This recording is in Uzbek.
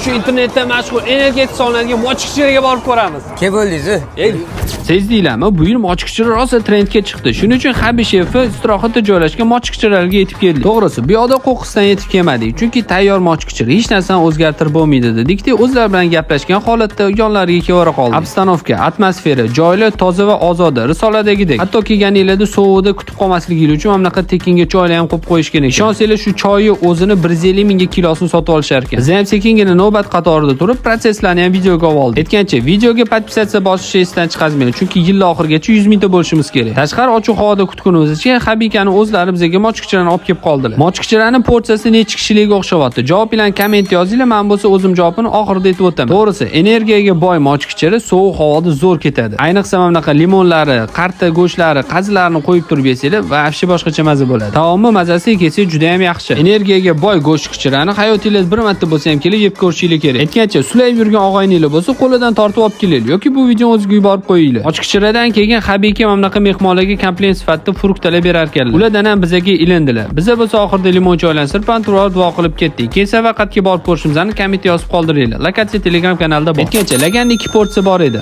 Shu internetda mashhur energetik solinadigan mochkichiraga borib ko'ramiz. Kim bo'ldingiz? Sezdinglarmi? Bu yil mochkichira rosa trendga chiqdi. Shuning uchun Habishev istirohatda joylashgan mochkichiralarga yetib keldik. To'g'risi, bu yoqda qo'qqisdan yetib kelmadik, chunki tayyor mochkichira hech narsani o'zgartirib bo'lmaydi dedikda, o'zlari bilan gaplashgan holatda yonlariga kevora qoldik. Obstanovka, atmosfera, joylar toza va ozoda, risoladagidek. Hatto kelganinglarda sovuqda kutib qolmasligingiz uchun ham naqa tekinga choylar ham qo'yib qo'yish kerak. Ishonsanglar, shu choyni o'zini 150 mingga kilosini sotib olishar ekan. Biz ham sekingina navbat qatorida turib, protsesslarni ham videoga oldik. Aytgancha, videoga podpisatsiya bosishni esdan chiqazmang, chunki yil oxirigacha 100 mingta bo'lishimiz kerak. Tashqari ochiq havoda kutgunimizcha Habikani o'zlari bizga mochkichirani olib kelib qoldilar. Mochkichiraning porsiyasi necha kishilarga o'xshavyapti? Javob bilan komment yozinglar, men bo'lsa o'zim javobini oxirida aytib o'taman. To'g'risi, energiyaga boy mochkichira sovuq havoda zo'r ketadi. Ayniqsa mana bunaqa limonlari, qarta go'shtlari, qazilarini qo'yib turib yesanglar, vafshi boshqacha mazza bo'ladi. Taomni mazasi kelsa juda ham yaxshi. Energiyaga boy go'shtkichirani hayotingizda bir marta bo'lsa ham kelib yeb ko'rishingiz kerak. Aytgancha, sulayib yurgan og'ayninglar bo'lsa, qo'lidan tortib olib kelinglar yoki bu videoni o'zingizga yuborib qo'yinglar. Mochkichiradan keyin Habika mana bunaqa mehmonlarga komplekt sifatida fruktlar berar ekanlar. Ulardan ham bizga ilindilar. Bizga bo'lsa oxirida limon choylan sirpanturib duo qilib ketdik. Kelsa vaqtga borib ko'rishimizni kommentga yozib qoldiringlar. Lokatsiya Telegram kanalida bor. Aytgancha, laganda 2 porsiya bor edi.